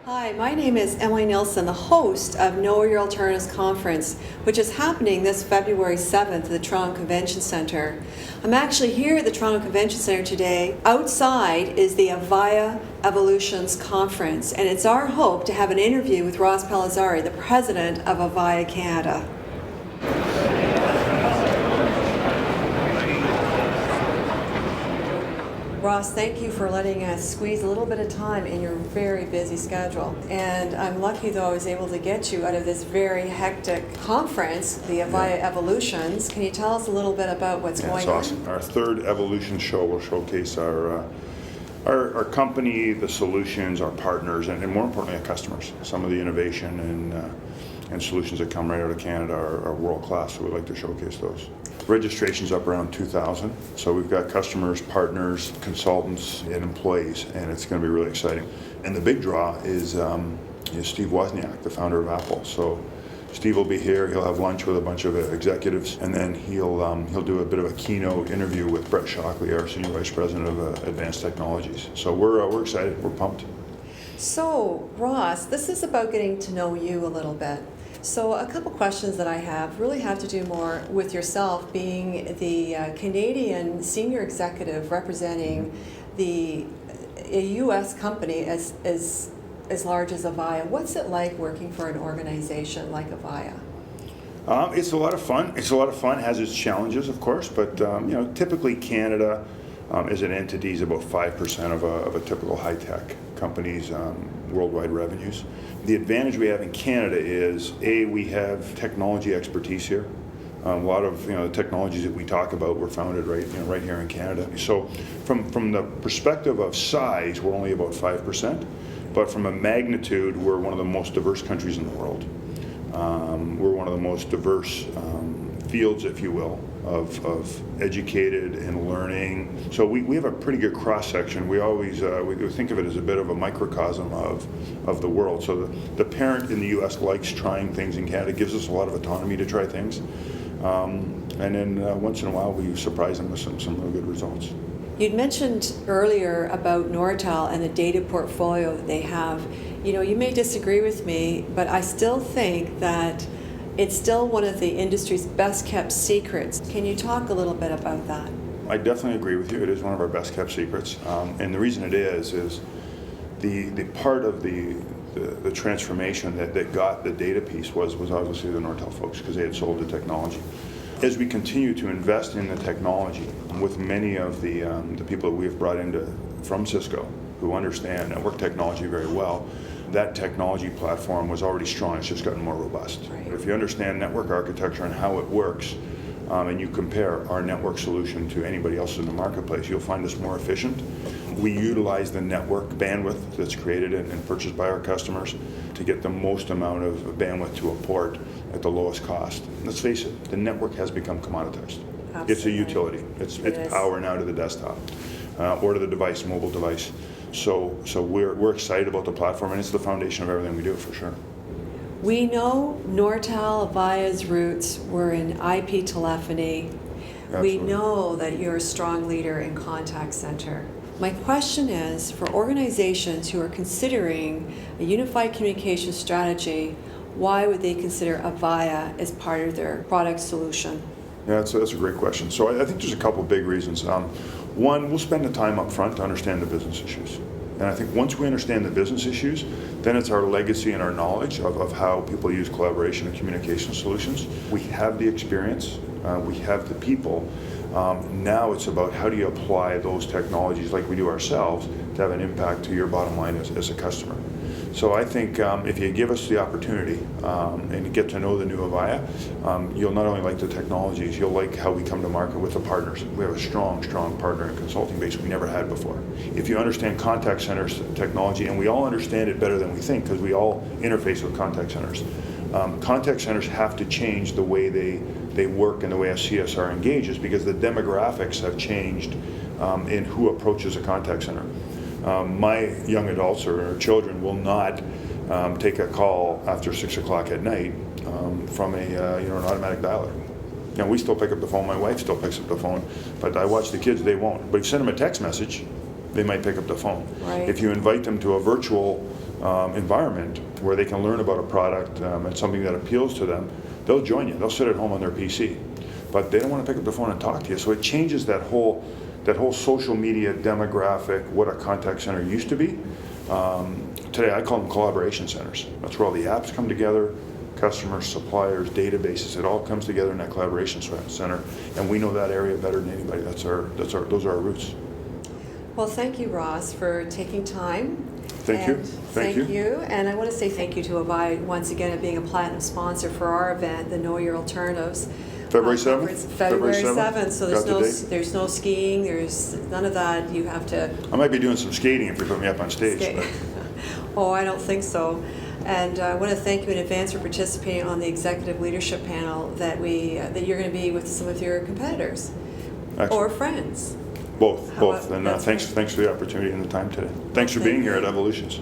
Hi, my name is Emily Nilsson, the host of Know Your Alternatives Conference, which is happening this February 7th at the Toronto Convention Centre. I'm actually here at the Toronto Convention Centre today. Outside is the Avaya Evolutions Conference, and it's our hope to have an interview with Ross Pellizzari, the president of Avaya Canada. Ross, thank you for letting us squeeze a little bit of time in your very busy schedule. And I'm lucky, though, I was able to get you out of this very hectic conference, the Avaya Evolutions. Can you tell us a little bit about what's going on? That's awesome. Our third Evolution show will showcase our company, the solutions, our partners, and more importantly, our customers. Some of the innovation and solutions that come right out of Canada are world-class, so we'd like to showcase those. Registration's up around 2,000, so we've got customers, partners, consultants, and employees, and it's going to be really exciting. And the big draw is Steve Wozniak, the founder of Apple. So Steve will be here. He'll have lunch with a bunch of executives, and then he'll do a bit of a keynote interview with Brett Shockley, our senior vice president of advanced technologies. So we're excited. We're pumped. So Ross, this is about getting to know you a little bit. So a couple questions that I have really have to do more with yourself being the Canadian senior executive representing a U.S. company as large as Avaya. What's it like working for an organization like Avaya? It's a lot of fun. It has its challenges, of course, but typically Canada as an entity is about 5% of a typical high-tech company's worldwide revenues. The advantage we have in Canada is, we have technology expertise here. A lot of the technologies that we talk about were founded right here in Canada. So from the perspective of size, we're only about 5%, but from a magnitude, we're one of the most diverse countries in the world. We're one of the most diverse fields, if you will, of educated and learning. So we have a pretty good cross-section. We always we think of it as a bit of a microcosm of the world. So the parent in the U.S. likes trying things in Canada, gives us a lot of autonomy to try things. And then once in a while we surprise them with some really good results. You'd mentioned earlier about Nortel and the data portfolio that they have. You may disagree with me, but I still think that it's still one of the industry's best kept secrets. Can you talk a little bit about that? I definitely agree with you. It is one of our best kept secrets. And the reason it is the part of the transformation that got the data piece was obviously the Nortel folks, because they had sold the technology. As we continue to invest in the technology with many of the people that we have brought from Cisco who understand network technology very well, that technology platform was already strong. It's just gotten more robust. Right. If you understand network architecture and how it works, and you compare our network solution to anybody else in the marketplace, you'll find us more efficient. We utilize the network bandwidth that's created and purchased by our customers to get the most amount of bandwidth to a port at the lowest cost. Let's face it, the network has become commoditized. Absolutely. It's a utility. It's power now to the desktop or to the device, mobile device. So we're excited about the platform, and it's the foundation of everything we do, for sure. We know Nortel, Avaya's roots were in IP telephony. Absolutely. We know that you're a strong leader in contact center. My question is, for organizations who are considering a unified communication strategy, why would they consider Avaya as part of their product solution? Yeah, that's a great question. So I think there's a couple big reasons. One, we'll spend the time up front to understand the business issues. And I think once we understand the business issues, then it's our legacy and our knowledge of how people use collaboration and communication solutions. We have the experience, we have the people. Now it's about how do you apply those technologies like we do ourselves to have an impact to your bottom line as a customer. So I think if you give us the opportunity and you get to know the new Avaya, you'll not only like the technologies, you'll like how we come to market with the partners. We have a strong partner and consulting base we never had before. If you understand contact centers technology, and we all understand it better than we think because we all interface with contact centers. Contact centers have to change the way they work and the way a CSR engages because the demographics have changed in who approaches a contact center. My young adults or children will not take a call after 6 o'clock at night from an automatic dialer. We still pick up the phone. My wife still picks up the phone, but I watch the kids; they won't. But if you send them a text message, they might pick up the phone. Right. If you invite them to a virtual environment where they can learn about a product and something that appeals to them, they'll join you. They'll sit at home on their PC, but they don't want to pick up the phone and talk to you. So it changes that whole social media demographic, what a contact center used to be. Today I call them collaboration centers. That's where all the apps come together, customers, suppliers, databases. It all comes together in that collaboration center, and we know that area better than anybody. Those are our roots. Well, thank you, Ross, for taking time. Thank you. Thank you. And I want to say thank you to Avaya once again at being a platinum sponsor for our event, the Know Your Alternatives. February 7th? February 7th. So Got there's no skiing. There's none of that. You have to. I might be doing some skating if you put me up on stage. But. Oh, I don't think so. And I want to thank you in advance for participating on the executive leadership panel that you're going to be with some of your competitors. Excellent. Or friends. Both. And thanks for the opportunity and the time today. Thanks for being here at Evolutions.